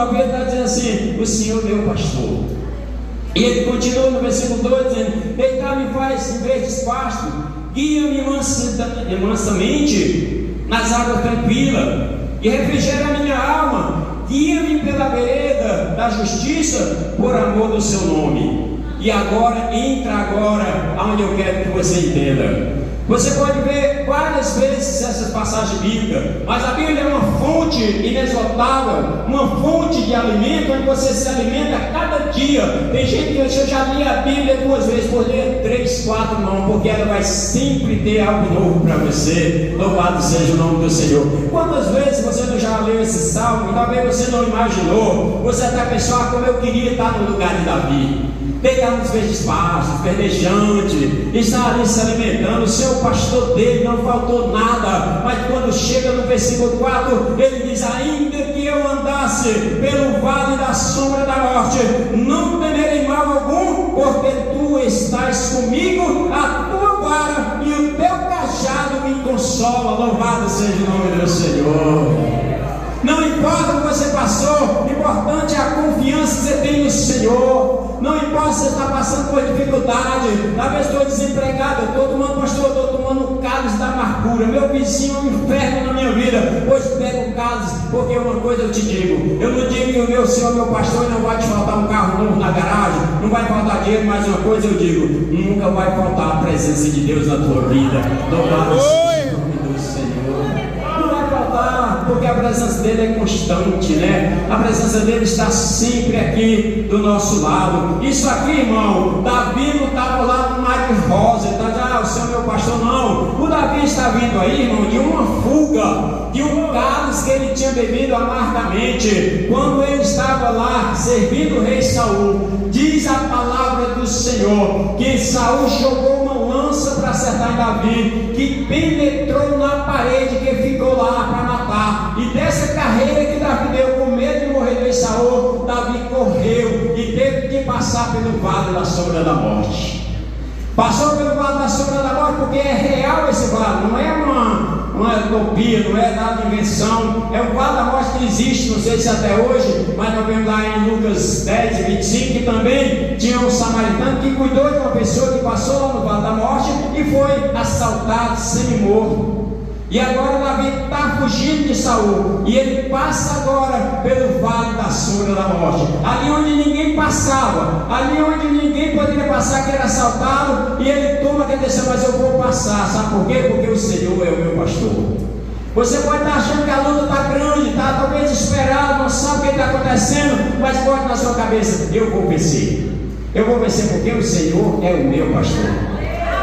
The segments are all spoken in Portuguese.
9, ele está dizendo assim: o Senhor meu pastor. E ele continua no versículo 2 dizendo: deitar-me faz em verdes pastos, guia-me mansamente nas águas tranquilas, e refrigera a minha alma, guia-me pela vereda da justiça, por amor do seu nome. E agora, entra agora aonde eu quero que você entenda. Você pode ver várias vezes essas passagens bíblicas, mas a Bíblia é uma fonte inesgotável, uma fonte de alimento, onde você se alimenta a cada dia. Tem gente que eu já li a Bíblia 2 vezes por dia, 3, 4 não, porque ela vai sempre ter algo novo para você. Louvado seja o nome do Senhor. Quantas vezes você não já leu esse salmo e talvez você não imaginou? Você até pensou: como eu queria estar no lugar de Davi, deitar nos verdes pastos, verdejante, estar ali se alimentando. O seu pastor dele não faltou nada. Mas quando chega no versículo 4, ele diz: ainda que eu andasse pelo vale da sombra da morte, não temerei mal algum, porque tu estás comigo, a tua vara e o teu cajado me consola. Louvado seja o nome do Senhor. Não importa o que você passou, o importante é a confiança que você tem no Senhor. Não importa se você está passando por dificuldade. Talvez estou desempregado, eu estou tomando, pastor, eu estou tomando o cálice da amargura. Meu vizinho é um inferno na minha vida. Hoje pega o cálice, porque uma coisa eu te digo: eu não digo que o meu Senhor, meu pastor, não vai te faltar um carro novo na garagem, não vai faltar dinheiro, mas uma coisa eu digo: nunca vai faltar a presença de Deus na tua vida. Louvado seja o nome do Senhor. Porque a presença dele é constante, né? A presença dele está sempre aqui do nosso lado. Isso aqui, irmão, Davi não estava lá no Mike Rosa, está dizendo: o Senhor meu pastor, não. O Davi está vindo aí, irmão, de uma fuga, de um cálice que ele tinha bebido amargamente, quando ele estava lá servindo o rei Saul. Diz a palavra do Senhor que Saul jogou uma lança para acertar em Davi, que penetrou na parede, que ficou lá para matar. E dessa carreira que Davi deu, com medo de morrer do Saul, Davi correu e teve que passar pelo vale da sombra da morte. Passou pelo vale da sombra da morte porque é real esse vale, não é uma utopia, não é nada de invenção. É o vale da morte que existe, não sei se até hoje, mas nós vemos lá em Lucas 10 e 25 que também tinha um samaritano que cuidou de uma pessoa que passou lá no vale da morte e foi assaltado, semi-morto. E agora Davi está fugindo de Saul, e ele passa agora pelo vale da sombra da morte, ali onde ninguém passava, ali onde ninguém poderia passar, que era assaltado, e ele toma aquela decisão: mas eu vou passar. Sabe por quê? Porque o Senhor é o meu pastor. Você pode estar achando que a luta está grande, está talvez desesperado, não sabe o que está acontecendo, mas pode na sua cabeça: eu vou vencer. Eu vou vencer porque o Senhor é o meu pastor.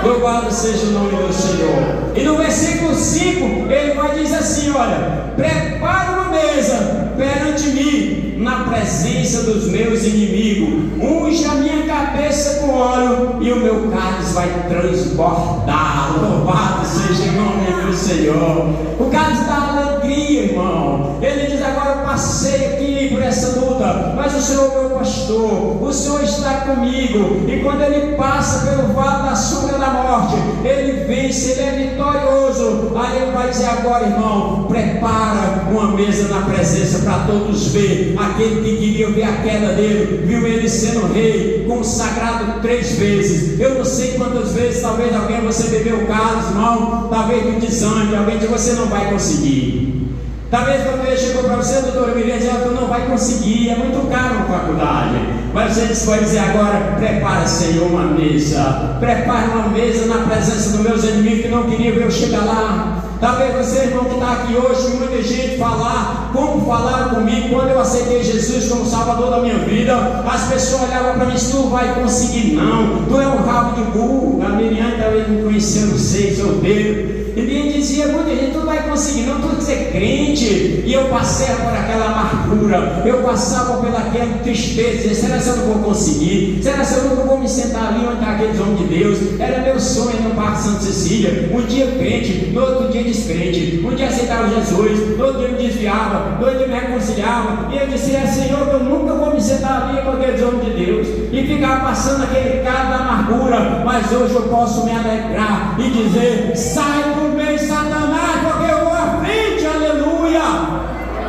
Louvado seja o nome do Senhor. E no versículo 5 ele vai dizer assim: olha, prepara uma mesa perante mim, na presença dos meus inimigos, unge a minha cabeça com óleo, e o meu cálice vai transbordar. Louvado seja o nome do Senhor. O cálice da alegria, irmão. Ele diz: agora eu passei aqui por essa luta, mas o Senhor é meu pastor, o Senhor está comigo. E quando ele passa pelo vale da sombra da morte, ele vence, ele é vitorioso. Aí ele vai dizer: agora, irmão, prepara uma mesa na presença para todos ver. Aquele que queria ver a queda dele, viu ele sendo rei, consagrado 3 vezes. Eu não sei quantas vezes, talvez alguém você bebeu o cálice, irmão, talvez do desânimo, alguém que você não vai conseguir. Talvez quando ele chegou para você, doutor Miriam, dizia: tu não vai conseguir, é muito caro na faculdade. Mas você vai dizer agora: prepara, Senhor, uma mesa. Prepara uma mesa na presença dos meus inimigos que não queriam ver eu chegar lá. Talvez você, irmão, que está aqui hoje, muita gente falar, como falaram comigo quando eu aceitei Jesus como Salvador da minha vida. As pessoas olhavam para mim: tu vai conseguir não, tu é um rabo de burro. A Miriam talvez me conheceu, não sei, solteiro. E me dizia muita gente: tu vai conseguir não, tu ser crente. E eu passei por aquela amargura, eu passava pelaquela tristeza, será que eu não vou conseguir? Será que eu não vou me sentar ali onde está aqueles homens de Deus? Era meu sonho no Parque Santa Cecília, um dia crente, no outro dia descrente, um dia aceitava Jesus, no outro dia me desviava, no outro dia me reconciliava, e eu dizia: Senhor, eu nunca vou me sentar ali com aqueles homens de Deus, e ficava passando aquele cara da amargura. Mas hoje eu posso me alegrar e dizer: sai do meio, Satanás, porque eu vou à frente, aleluia.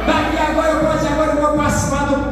Daqui agora eu posso dizer: agora eu vou participar do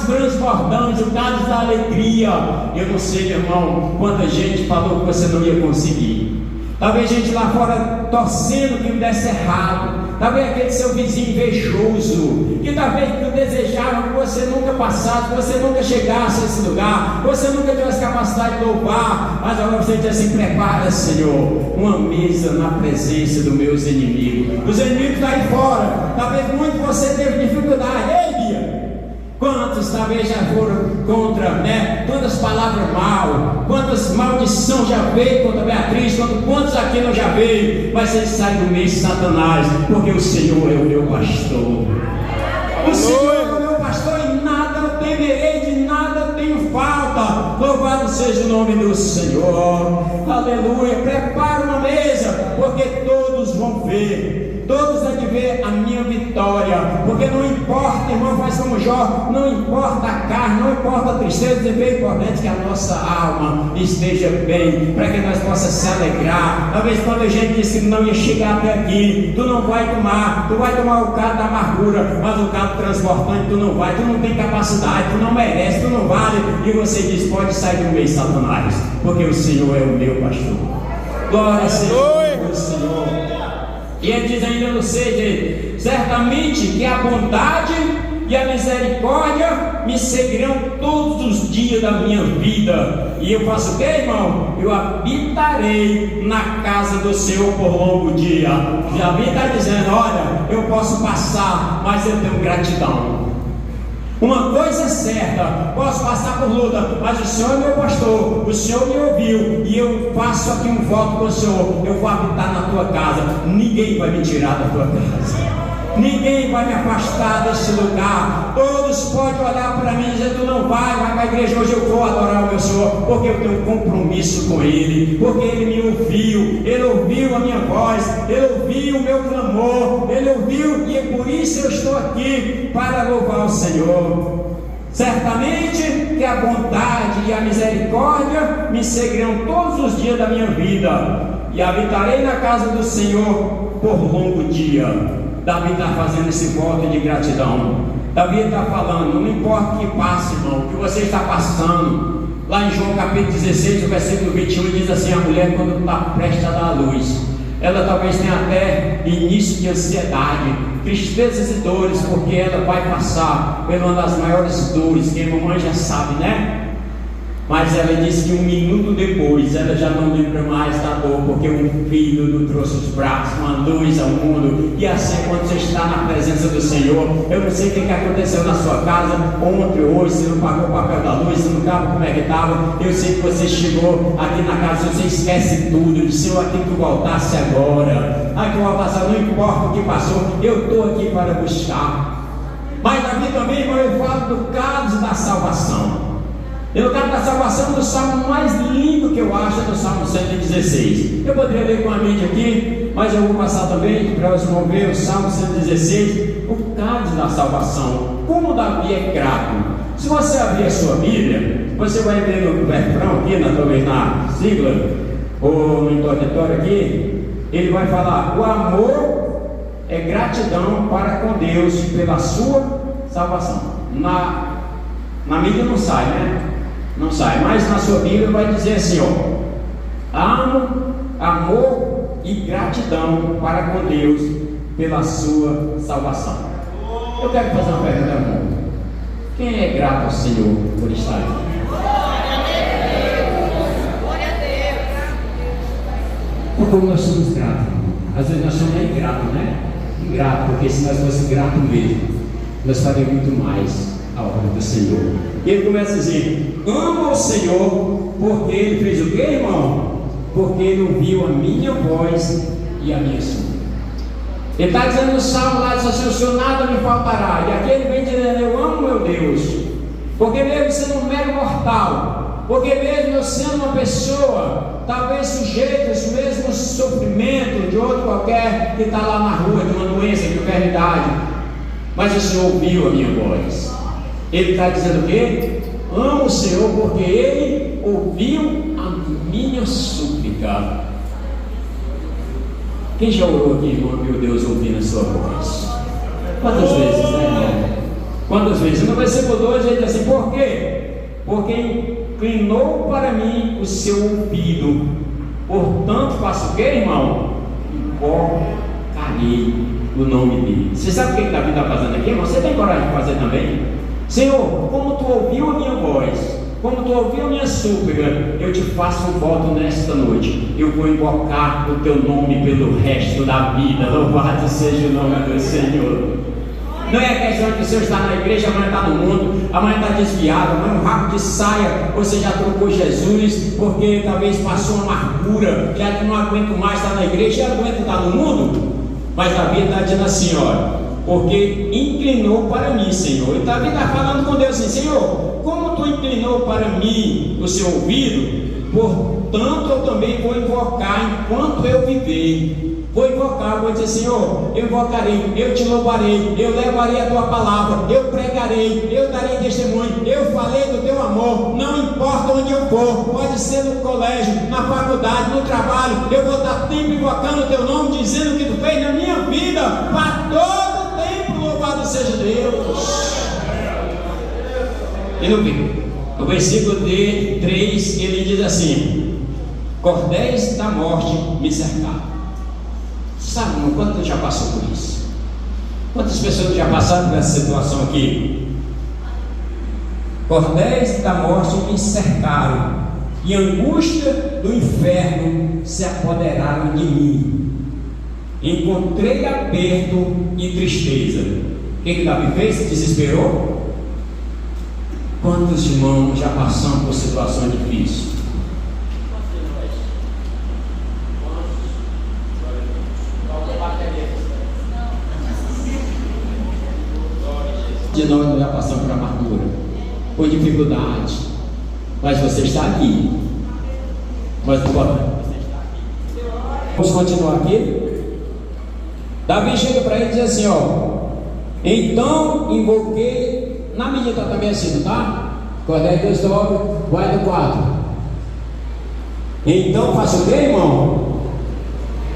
cálice transbordante, o cálice da alegria. Eu não sei, meu irmão, quanta gente falou que você não ia conseguir. Talvez gente lá fora torcendo que não desse errado. Talvez aquele seu vizinho invejoso, que talvez tu desejava que você nunca passasse, que você nunca chegasse a esse lugar, que você nunca tivesse capacidade de louvar, mas agora você diz assim: prepara, Senhor, uma mesa na presença dos meus inimigos. Os inimigos estão aí fora. Talvez muito você teve dificuldade. Ei, Bia, quantos talvez já foram contra, né? Quantas palavras mal, quantas maldição já veio contra Beatriz, quantos aqui não já veio, mas você sai do meio de Satanás, porque o Senhor é o meu pastor. O Senhor é o meu pastor e nada eu temerei, de nada eu tenho falta. Louvado seja o nome do Senhor. Aleluia. Prepara uma mesa, porque todos vão ver. Todos hão de ver a minha vitória, porque não importa, irmão, faz como Jó, não importa a carne, não importa a tristeza, é importante que a nossa alma esteja bem, para que nós possamos se alegrar. Talvez quando a gente disse que não ia chegar até aqui, tu não vai tomar, tu vai tomar o cálice da amargura, mas o cálice transbordante tu não vai, tu não tem capacidade, tu não merece, tu não vale, e você diz: pode sair do meio, Satanás, porque o Senhor é o meu pastor. Glória seja o Senhor. E ele diz ainda no 6: certamente que a bondade e a misericórdia me seguirão todos os dias da minha vida. E eu faço o que, irmão? Eu habitarei na casa do Senhor por longo dia. Já vi está dizendo: olha, eu posso passar, mas eu tenho gratidão. Uma coisa é certa, posso passar por luta, mas o Senhor é meu pastor, o Senhor me ouviu, e eu faço aqui um voto com o Senhor: eu vou habitar na tua casa, ninguém vai me tirar da tua casa, ninguém vai me afastar desse lugar. Todos podem olhar para mim e dizer: tu não vai para a igreja hoje, eu vou adorar o meu Senhor, porque eu tenho um compromisso com Ele, porque Ele me ouviu, Ele ouviu a minha voz, Ele ouviu o meu clamor, Ele ouviu, e é por isso eu estou aqui para louvar o Senhor. Certamente que a bondade e a misericórdia me seguirão todos os dias da minha vida, e habitarei na casa do Senhor por longo dia. Davi está fazendo esse voto de gratidão. Davi está falando: não importa o que passe, irmão, o que você está passando. Lá em João capítulo 16, o versículo 21, diz assim: a mulher, quando está prestes a dar a luz, ela talvez tenha até início de ansiedade, tristezas e dores, porque ela vai passar por uma das maiores dores, que a mamãe já sabe, né? Mas ela disse que um minuto depois ela já não lembra mais da dor, porque um filho lhe trouxe os braços, uma luz ao mundo. E assim, quando você está na presença do Senhor, eu não sei o que aconteceu na sua casa ontem ou hoje, você não pagou o papel da luz, você não estava como é que estava. Eu sei que você chegou aqui na casa, você esquece tudo. Eu disse: Senhor, aqui que tu voltasse agora, aqui eu voltasse, não importa o que passou, eu estou aqui para buscar. Mas aqui também, irmão, eu falo do cálice da salvação. Eu quero da salvação, do salmo mais lindo que eu acho, é do Salmo 116. Eu poderia ler com a mente aqui, mas eu vou passar também para vocês vão ver o Salmo 116, o cálice da salvação. Como Davi é grato. Se você abrir a sua Bíblia, você vai ver no refrão aqui, talvez na sigla, ou no introdutório aqui, ele vai falar: o amor é gratidão para com Deus pela sua salvação. Na mídia não sai, né? Não sai, mas na sua Bíblia vai dizer assim: ó, amor e gratidão para com Deus pela sua salvação. Eu quero fazer uma pergunta, amor. Quem é grato ao Senhor por estar aqui? Ou como nós somos gratos? Às vezes nós somos ingratos, né? Ingrato, porque se nós fossemos gratos mesmo, nós faríamos muito mais a obra do Senhor. E ele começa a dizer: amo ao Senhor, porque Ele fez o que, irmão? Porque Ele ouviu a minha voz e a minha súplica. Ele está dizendo no salmo lá, diz assim: o Senhor nada me faltará. E aqui ele vem dizendo: eu amo meu Deus, porque mesmo sendo um mero mortal, porque mesmo eu sendo uma pessoa talvez sujeita aos mesmos sofrimentos de outro qualquer que está lá na rua, de uma doença, de enfermidade, mas o Senhor ouviu a minha voz. Ele está dizendo o quê? Amo o Senhor porque Ele ouviu a minha súplica. Quem já orou aqui, irmão, meu Deus, ouvindo a sua voz? Quantas vezes, né, irmão? Quantas vezes? Não vai ser por dois, ele diz assim: por quê? Porque inclinou para mim o seu ouvido. Portanto, faço o quê, irmão? Invocarei o nome dele. Você sabe o que Davi está fazendo aqui, irmão? Você tem coragem de fazer também? Senhor, como tu ouviu a minha voz, como tu ouviu a minha súplica, eu te faço um voto nesta noite. Eu vou invocar o teu nome pelo resto da vida. Louvado seja o nome do Senhor. Não é a questão de que o Senhor está na igreja, amanhã está no mundo, amanhã está desviado, amanhã um rabo de saia, você já trocou Jesus, porque talvez passou uma amargura, já que não aguento mais estar na igreja, já aguento estar no mundo. Mas Davi está dizendo assim, olha, porque inclinou para mim, Senhor. E Davi está falando com Deus assim, Senhor, como tu inclinou para mim o seu ouvido, portanto eu também vou invocar enquanto eu viver. Vou invocar, vou dizer, Senhor, eu invocarei, eu te louvarei, eu levarei a tua palavra, eu pregarei, eu darei testemunho, eu falei do teu amor, não importa onde eu for, pode ser no colégio, na faculdade, no trabalho, eu vou estar sempre invocando o teu nome, dizendo o que tu fez na minha vida, para todo o tempo, louvado seja Deus. E no versículo 3, ele diz assim, cordéis da morte me cercaram. Sabe, irmão, quanto já passou por isso? Quantas pessoas já passaram por essa situação aqui? Cordéis da morte me cercaram, e angústia do inferno se apoderaram de mim. Encontrei aperto e tristeza. O que Davi fez? Se desesperou? Quantos irmãos já passaram por situação difícil? De nós já passamos por amargura, por dificuldade, mas você está aqui. Mas agora, vamos continuar aqui. Davi chega para ele e diz assim, ó, então invoquei, na medida também assim, tá? Cordéis 2, 9, vai do 4. Então faço o que, irmão?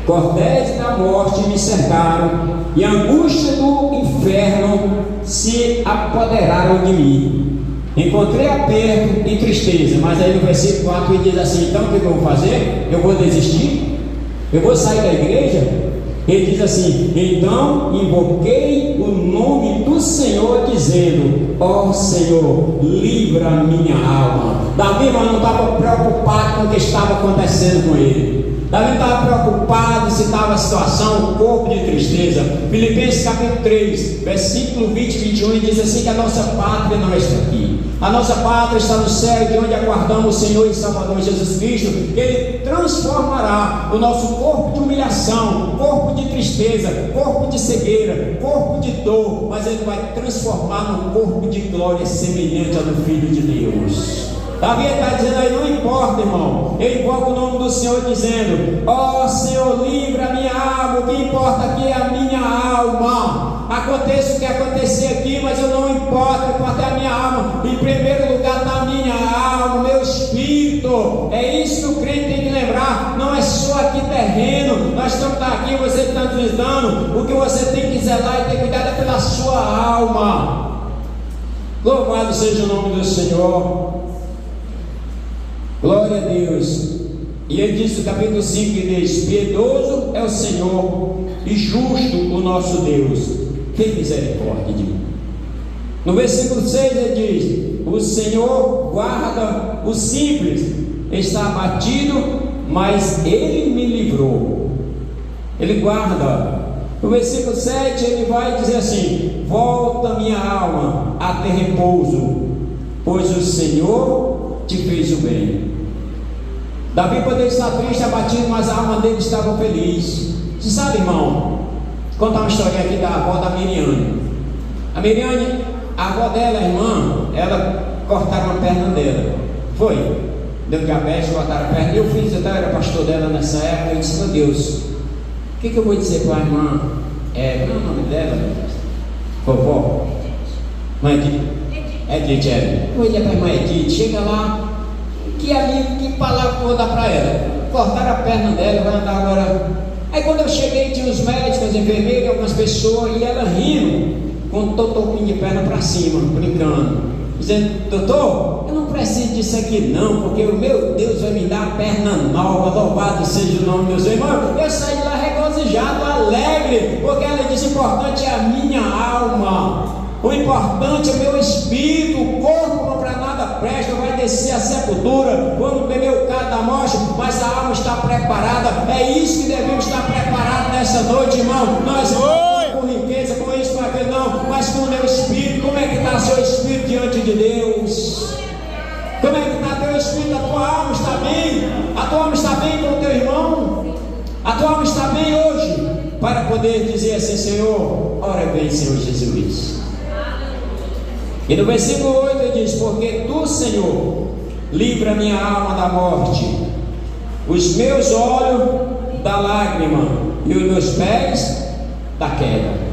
Cordéis da morte me cercaram, e a angústia do inferno se apoderaram de mim. Encontrei aperto e tristeza. Mas aí no versículo 4 ele diz assim, então o que eu vou fazer? Eu vou desistir? Eu vou sair da igreja? Ele diz assim, então invoquei o nome do Senhor, dizendo, ó Senhor, livra a minha alma. Davi não estava preocupado com o que estava acontecendo com ele. Davi estava preocupado se estava a situação, um corpo de tristeza. Filipenses capítulo 3, versículo 20 e 21, diz assim que a nossa pátria não está aqui. A nossa pátria está no céu, de onde aguardamos o Senhor e Salvador Jesus Cristo, que Ele transformará o nosso corpo de humilhação, corpo de tristeza, corpo de cegueira, corpo de dor, mas Ele vai transformar num corpo de glória semelhante ao do Filho de Deus. Davi está dizendo aí, não importa, irmão, eu invoco o nome do Senhor dizendo, ó Senhor, livra a minha alma, o que importa aqui é a minha alma. Aconteça o que acontecer aqui, mas eu não importo, importa é a minha alma. Em primeiro lugar está a minha alma, o meu espírito. É isso que o crente tem que lembrar, não é só aqui terreno, nós estamos aqui, você está utilizando, o que você tem que zelar e ter cuidado é pela sua alma. Louvado seja o nome do Senhor. Glória a Deus. E ele diz no capítulo 5, ele diz, piedoso é o Senhor e justo o nosso Deus, tem misericórdia de mim. No versículo 6 ele diz, o Senhor guarda o simples, está abatido, mas Ele me livrou. Ele guarda. No versículo 7 ele vai dizer assim, volta minha alma a ter repouso, pois o Senhor te fez o bem. Davi poderia estar triste, abatido, mas a alma dele estava feliz. Você sabe, irmão, vou contar uma história aqui da avó da Miriane. A Miriane, a avó dela, a irmã, ela cortaram a perna dela. Foi, deu diabetes, cortaram a perna. E eu fiz, eu era pastor dela nessa época. Eu disse, meu Deus, o que eu vou dizer para a irmã? Qual é o nome dela? Vovó? Mãe Edith. Eu vou dizer para a irmã Edith, chega lá, que palavra que eu vou dar para ela? Cortaram a perna dela, vai andar agora. Aí quando eu cheguei, tinha os médicos, as enfermeiras, algumas pessoas, e ela rindo, com o totopinho de perna para cima, brincando. Diz dizendo: doutor, eu não preciso disso aqui não, porque o meu Deus vai me dar perna nova, louvado seja o nome do meu Senhor. Irmão, eu saí de lá regozijado, alegre, porque ela disse: o importante é a minha alma, o importante é o meu espírito, o corpo não para nada presta, vai descer a sepultura, vamos beber o cálice da morte, mas a alma está preparada. É isso que devemos estar preparados nessa noite, irmão. Nós não com riqueza, com isso, com aquilo não, mas com o meu espírito. Como é que está seu espírito diante de Deus? Como é que está teu espírito? A tua alma está bem? A tua alma está bem com o teu irmão? A tua alma está bem hoje? Para poder dizer assim: Senhor, ora bem, Senhor Jesus. E no versículo 8 ele diz: porque tu, Senhor, livra minha alma da morte, os meus olhos da lágrima e os meus pés da queda.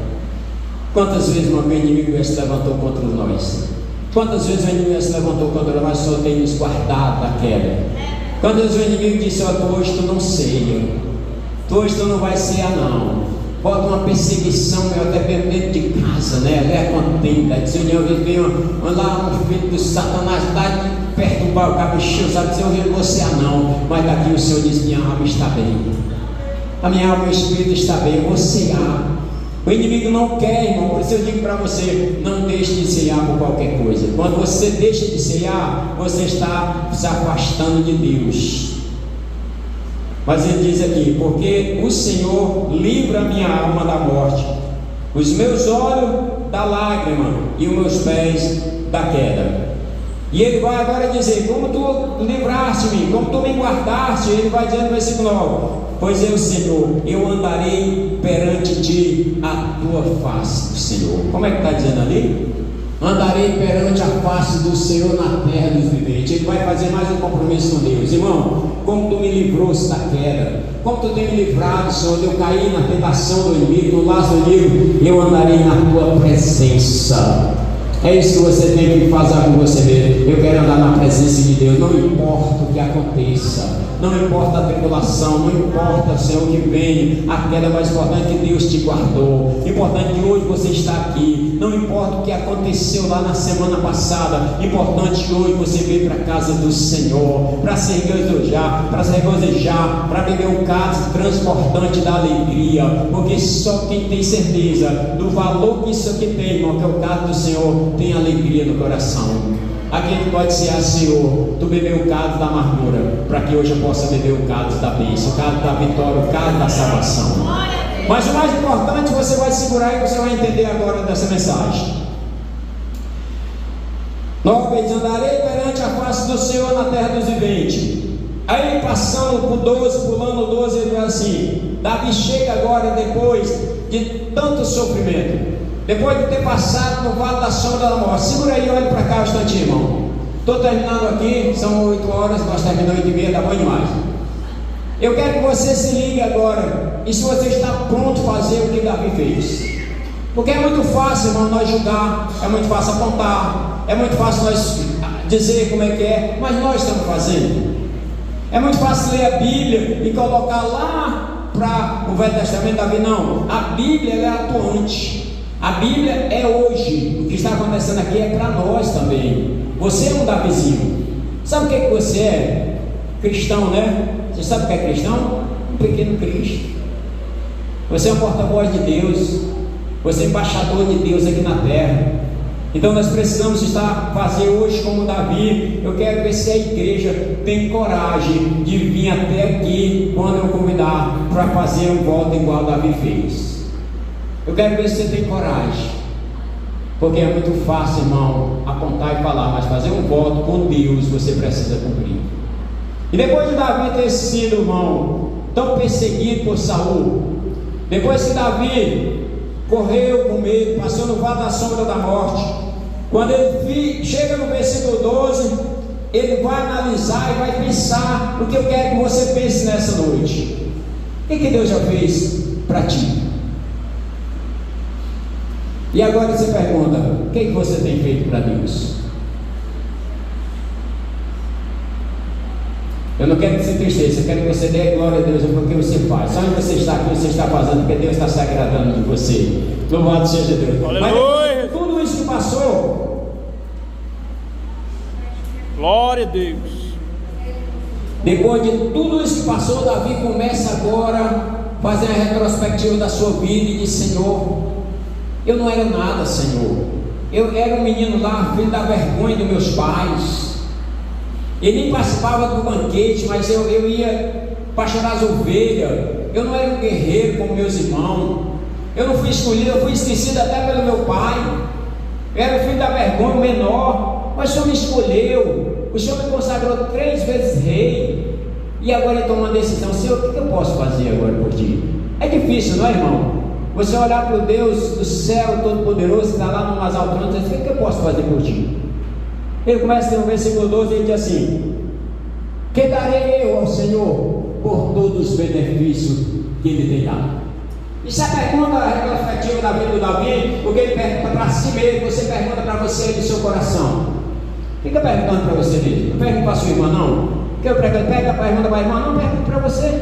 Quantas vezes o inimigo se levantou contra nós? Quantas vezes o inimigo se levantou contra nós, só tem nos guardado da queda? Quantas vezes o inimigo disse: ó, hoje tu não ceia, hoje tu não vai cear não. Bota uma perseguição, meu, até mesmo dentro de casa, né? É contenta. Diz: uma vez veio lá um filho do Satanás lá de perturbar o cabecinho, sabe? Dizer: eu vou cear não. Mas daqui o Senhor diz: minha alma está bem, a minha alma e o espírito está bem, eu vou cear. O inimigo não quer, irmão. Por isso eu digo para você: não deixe de cear por qualquer coisa. Quando você deixa de cear, você está se afastando de Deus. Mas ele diz aqui: porque o Senhor livra a minha alma da morte, os meus olhos da lágrima e os meus pés da queda. E ele vai agora dizer: como tu livraste-me, como tu me guardaste. Ele vai dizer no versículo 9: pois eu, Senhor, eu andarei perante ti a tua face, Senhor. Como é que está dizendo ali? Andarei perante a face do Senhor na terra dos viventes. Ele vai fazer mais um compromisso com Deus. Irmão, como tu me livrou-se da queda, como tu tem me livrado, Senhor, de eu cair na tentação do inimigo, no laço do inimigo, eu andarei na tua presença. É isso que você tem que fazer com você mesmo. Eu quero andar na presença de Deus, não importa o que aconteça, não importa a tribulação, não importa, Senhor, o que vem, a queda mais importante que Deus te guardou. Importante que hoje você está aqui. Não importa o que aconteceu lá na semana passada, importante que hoje você veio para a casa do Senhor, para se regozijar, para beber um cálice transportante da alegria, porque só quem tem certeza do valor que isso aqui tem, irmão, que é o cálice do Senhor, tem alegria no coração. Aquele pode ser: Senhor, tu bebeu o cálice da amargura, para que hoje eu possa beber o cálice da bênção, o cálice da vitória, o cálice da salvação. Mas o mais importante, você vai segurar e você vai entender agora dessa mensagem. 9 vezes: andarei perante a face do Senhor na terra dos viventes. Aí passando por 12, pulando 12, ele vai assim: Davi chega agora depois de tanto sofrimento, depois de ter passado no vale da sombra da morte. Segura aí, olha para cá um instantinho, irmão. Estou terminando aqui, são 8 horas, nós terminamos 8h30, tá bom demais. Eu quero que você se ligue agora, e se você está pronto a fazer o que Davi fez. Porque é muito fácil, irmão, nós julgar, é muito fácil apontar, é muito fácil nós dizer como é que é, mas nós estamos fazendo. É muito fácil ler a Bíblia e colocar lá para o Velho Testamento. Davi, não, a Bíblia ela é atuante. A Bíblia é hoje. O que está acontecendo aqui é para nós também. Você é um Davizinho. Sabe o que é que você é? Cristão, né? Você sabe o que é cristão? Um pequeno Cristo. Você é um porta-voz de Deus. Você é embaixador de Deus aqui na terra. Então nós precisamos fazer hoje como Davi. Eu quero ver se a igreja tem coragem de vir até aqui quando eu convidar para fazer um voto igual Davi fez. Eu quero ver se você tem coragem, porque é muito fácil, irmão, apontar e falar, mas fazer um voto com Deus você precisa cumprir. E depois de Davi ter sido, irmão, tão perseguido por Saul, depois que Davi correu com medo, passou no vale da sombra da morte, quando ele chega no versículo 12, ele vai analisar e vai pensar o que eu quero que você pense nessa noite. O que Deus já fez para ti? E agora você pergunta: o que você tem feito para Deus? Eu não quero que você entristeça, eu quero que você dê glória a Deus pelo que você faz. Só onde você está aqui, você está fazendo, porque Deus está se agradando de você. Louvado seja Deus. Aleluia. Mas tudo isso que passou, Glória a Deus. Depois de tudo isso que passou, Davi começa agora a fazer a retrospectiva da sua vida e diz: Senhor, eu não era nada, Senhor. Eu era um menino lá, filho da vergonha dos meus pais. Ele nem participava do banquete, mas eu ia pastorar as ovelhas. Eu não era um guerreiro como meus irmãos. Eu não fui escolhido, eu fui esquecido até pelo meu pai. Eu era o filho da vergonha, o menor. Mas o Senhor me escolheu. O Senhor me consagrou 3 vezes rei. E agora ele toma uma decisão: Senhor, o que eu posso fazer agora por ti? É difícil, não é, irmão? Você olhar para o Deus do céu Todo-Poderoso, que está lá no mais alto trono, e dizer: o que eu posso fazer por ti? Ele começa no versículo 12 e diz assim: que darei eu ao Senhor por todos os benefícios que Ele tem dado? Isso é a pergunta retrospectiva da vida do Davi, porque ele pergunta para si mesmo, você pergunta para você do seu coração. Fica perguntando para você mesmo, não pergunta para a sua irmã, não. Porque eu pergunto, pega a pergunta para a irmã, não pergunta para você,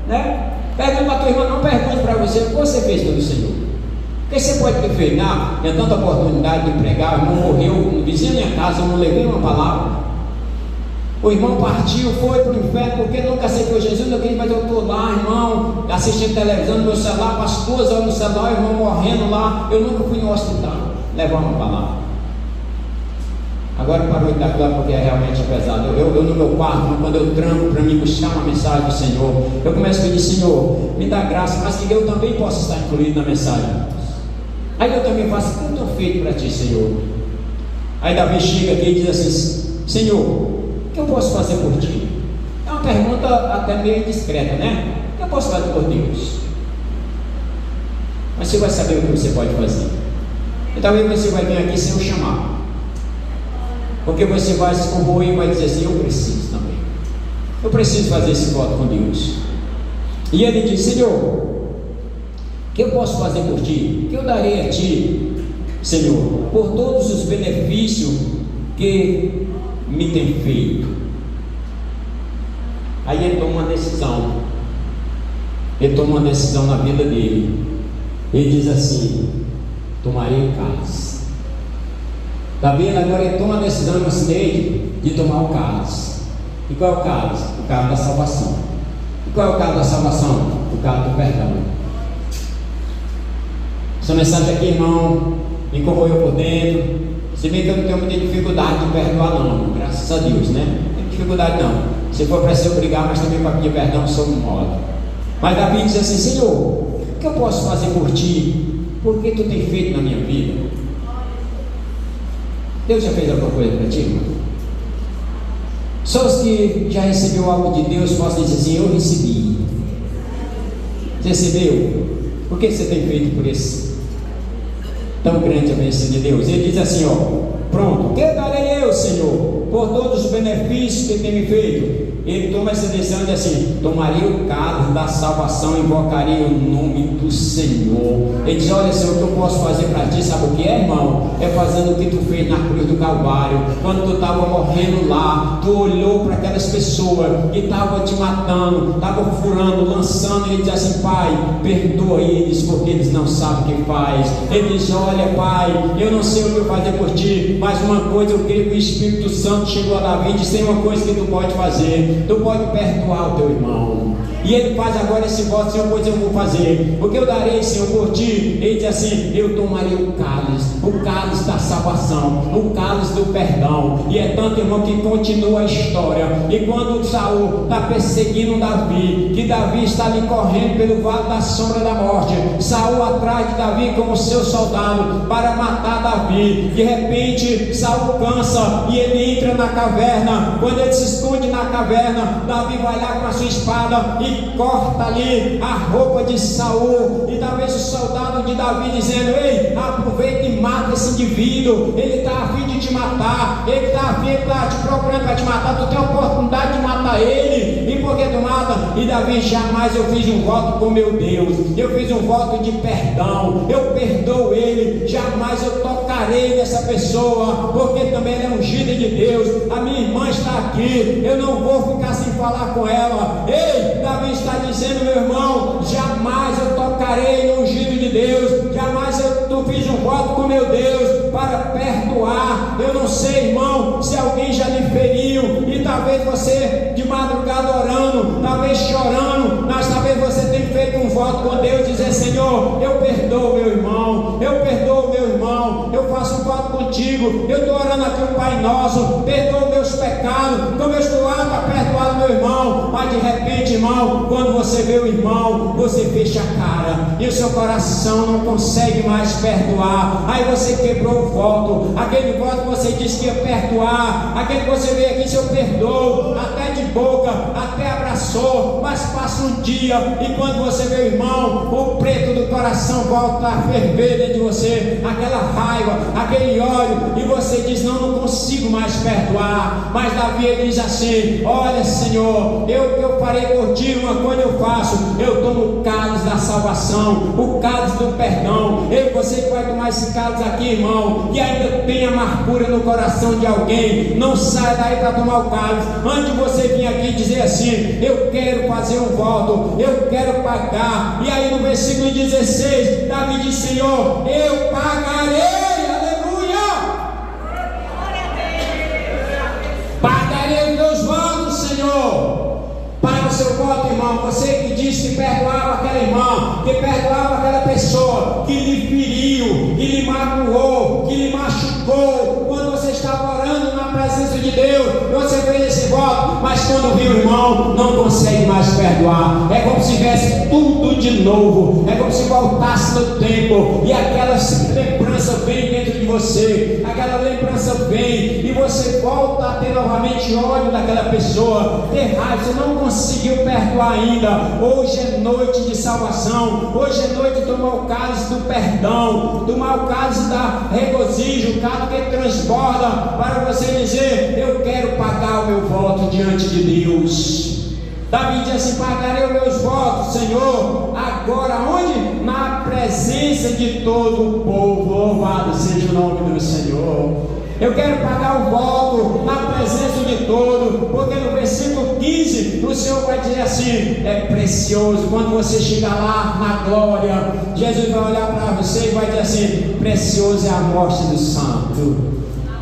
né? Pergunta para a tua irmã, não pergunta para você o que você fez pelo Senhor. O que você pode ter feito? Não, tinha tanta oportunidade de pregar, o irmão morreu, no vizinho da minha casa, eu não levei uma palavra. O irmão partiu, foi para o inferno porque nunca aceitou Jesus. Mas eu estou lá, irmão, assistindo televisão no meu celular, passo 2 horas no celular, o irmão morrendo lá. Eu nunca fui no hospital levar uma palavra. Agora parou de dar glória porque realmente é pesado. Eu no meu quarto, quando eu tranco para mim buscar uma mensagem do Senhor, eu começo a pedir: Senhor, me dá graça, mas que eu também possa estar incluído na mensagem. Aí eu também faço: o que eu estou feito para ti, Senhor? Aí Davi chega aqui e diz assim: Senhor, o que eu posso fazer por ti? É uma pergunta até meio indiscreta, né? O que eu posso fazer por Deus? Mas você vai saber o que você pode fazer. E talvez você vai vir aqui sem eu chamar, porque você vai se corroer e vai dizer assim: eu preciso também. Eu preciso fazer esse voto com Deus. E ele diz: Senhor, o que eu posso fazer por ti? O que eu darei a ti, Senhor, por todos os benefícios que me tem feito? Aí ele toma uma decisão. Ele toma uma decisão na vida dele. Ele diz assim: tomarei o cálice. Davi agora ele toma a decisão no acidente de tomar o cálice. E qual é o cálice? O cálice da salvação. E qual é o cálice da salvação? O cálice do perdão. Essa mensagem aqui, irmão, me corroeu por dentro. Se bem que eu não tenho muita dificuldade de perdoar, não, graças a Deus, né? Não tem dificuldade, não. Se for para se obrigar, mas também para pedir perdão, sou um modo. Mas Davi diz assim: Senhor, o que eu posso fazer por ti? Por que tu tem feito na minha vida? Deus já fez alguma coisa para ti, irmão? Só os que já recebeu algo de Deus possam dizer assim: eu recebi. Você recebeu? O que você tem feito por esse tão grande a bênção de Deus? Ele diz assim: ó, pronto, o que darei eu, Senhor, por todos os benefícios que tem me feito? Ele toma essa decisão e diz assim: tomarei o cálice da salvação, invocarei o nome do Senhor. Ele diz: olha, Senhor, o que eu posso fazer para ti? Sabe o que é, irmão? É fazendo o que tu fez na cruz do Calvário. Quando tu estava morrendo lá, tu olhou para aquelas pessoas que estavam te matando, estavam furando, lançando, e ele diz assim: Pai, perdoa eles, porque eles não sabem o que faz. Ele diz: olha, Pai, eu não sei o que fazer por ti, mas uma coisa eu creio que o Espírito Santo chegou a Davi e disse: tem uma coisa que tu pode fazer. Tu pode perdoar o teu irmão. E ele faz agora esse voto: Senhor, pois eu vou fazer. O que eu darei, Senhor, por ti? Ele diz assim: eu tomarei o cálice da salvação, o cálice do perdão. E é tanto, irmão, que continua a história. E quando Saul está perseguindo Davi, que Davi está ali correndo pelo vale da sombra da morte, Saul atrás de Davi como seu soldado para matar Davi. De repente Saul cansa e ele entra na caverna. Quando ele se esconde na caverna, Davi vai lá com a sua espada e corta ali a roupa de Saul. E talvez o soldado de Davi dizendo: ei, aproveita e mata esse indivíduo, ele está a fim de te matar, ele está te procurando para te matar, tu tem a oportunidade de matar ele, e por que tu mata? E Davi: jamais eu fiz um voto com meu Deus, eu fiz um voto de perdão, eu perdoo ele, jamais eu tocarei nessa pessoa, porque também ele é ungido de Deus, a minha irmã está aqui, eu não vou ficar sem falar com ela. Ei, Davi está dizendo, meu irmão, jamais eu tocarei no ungido de Deus, jamais eu fiz um voto com meu Deus para perdoar. Eu não sei, irmão, se alguém já lhe feriu, e talvez você de madrugada orando, talvez chorando, mas talvez você tenha feito um voto com Deus, dizer, Senhor, eu perdoo meu irmão, eu perdoo meu irmão, eu faço um voto contigo, eu estou orando aqui o Pai Nosso, perdoa meus pecados, como eu estou apto a perdoar meu irmão. Mas de repente, irmão, quando você vê o irmão, você fecha a cara, e o seu coração não consegue mais perdoar. Aí você quebrou o voto, aquele voto que você disse que ia perdoar, aquele que você veio aqui, se eu perdoo, até de boca, até abraçou, mas passa um dia, e quando você vê o irmão, o preto do coração volta a ferver dentro de você, aquela raiva, aquele ódio, e você diz, não consigo mais perdoar. Mas Davi diz assim, olha Senhor, eu farei por ti, uma coisa eu faço, eu tomo o cálice da salvação, o cálice do perdão. Você que vai tomar esse cálice aqui, irmão, que ainda tem amargura no coração de alguém, não saia daí para tomar o cálice, antes de você vir aqui dizer assim, eu quero fazer um voto, eu quero pagar. E aí no versículo 16, Davi diz, Senhor, eu pagarei. Pagarei os meus votos, Senhor. Paga o seu voto, irmão. Você que disse que perdoava aquela irmã, que perdoava aquela pessoa que lhe feriu, que lhe magoou, que lhe machucou, quando você estava orando na presença de Deus, você fez esse voto, mas quando viu o irmão, não consegue mais perdoar. É como se tivesse tudo de novo, é como se voltasse no tempo, e aquela lembrança vem dentro de você, aquela lembrança vem, e você volta a ter novamente ódio daquela pessoa, ter raiva, você não conseguiu perdoar ainda. Hoje é noite de salvação, hoje é noite de tomar o cálice do perdão, tomar o cálice da regozijo, o cálice que transborda, para você dizer, eu quero pagar o meu voto diante de Deus. Davi diz assim, pagarei os meus votos, Senhor, agora onde? Na presença de todo o povo. Louvado seja o nome do Senhor. Eu quero pagar o voto na presença de todo, porque no versículo 15 o Senhor vai dizer assim, é precioso, quando você chegar lá na glória, Jesus vai olhar para você e vai dizer assim, precioso é a morte do santo.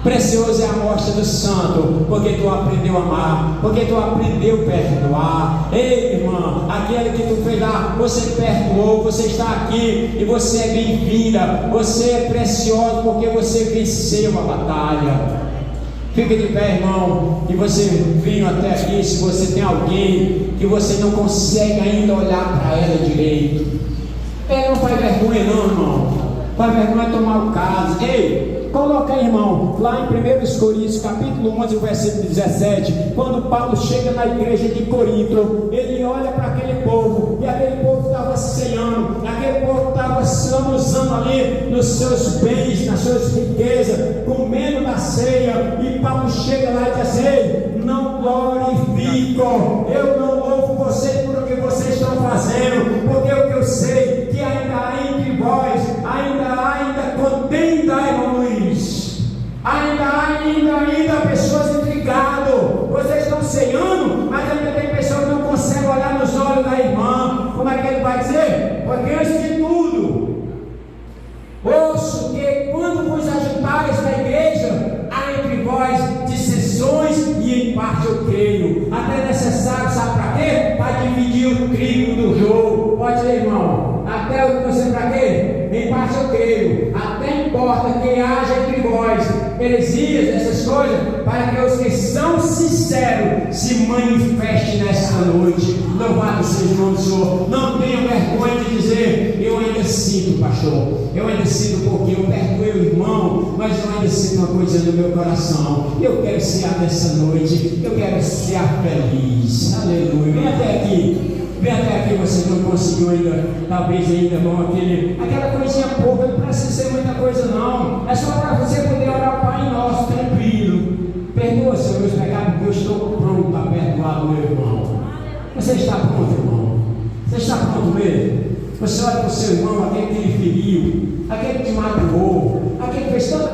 Precioso é a morte do santo, porque tu aprendeu a amar, porque tu aprendeu a perdoar. Ei, irmã, aquele que tu fez lá, você perdoou, você está aqui e você é bem-vinda, você é precioso porque você venceu a batalha. Fica de pé, irmão, e você veio até aqui. Se você tem alguém que você não consegue ainda olhar para ela direito, não faz vergonha não, irmão, faz vergonha tomar o caso. Ei, coloca aí, irmão, lá em 1 Coríntios, capítulo 11, versículo 17, quando Paulo chega na igreja de Corinto, ele olha para aquele povo, e aquele povo estava ceando, aquele povo estava se usando ali nos seus bens, nas suas riquezas, comendo da ceia, e Paulo chega lá e diz assim, não glorifico, eu não louvo vocês por o que vocês estão fazendo, porque o que eu sei, que ainda há entre vós, ainda contenda, irmão Luiz, ainda pessoas intrigadas, vocês estão ceando, mas ainda tem pessoas que não conseguem olhar nos olhos da irmã. Como é que ele vai dizer? Porque antes de tudo, ouço que quando vos ajuntares na igreja, há entre vós dissensões, e em parte eu creio, até necessário, sabe para quê? Para dividir o trigo do jogo. Pode ser, irmão, até eu não sei para quê? Em parte eu creio, até importa que haja entre vós heresias, essas coisas, para que os que são sinceros se manifestem nesta noite. Louvado seja o nome do Senhor. Não tenha vergonha de dizer, eu ainda sinto, pastor, eu ainda sinto porque eu perdoei o irmão, mas eu ainda sinto uma coisa no meu coração. Eu quero ser nessa noite, eu quero ser feliz. Aleluia. Vem até aqui, você não conseguiu ainda, talvez ainda, irmão, aquela coisinha pouca, não precisa ser muita coisa não, é só para você poder orar o Pai Nosso tranquilo. Perdoa, Senhor, meus pecados, porque eu estou pronto a perdoar o meu irmão. Você está pronto, irmão? Você está pronto mesmo? Você olha para o seu irmão, aquele que lhe feriu, aquele que te magoou, aquele que fez tanta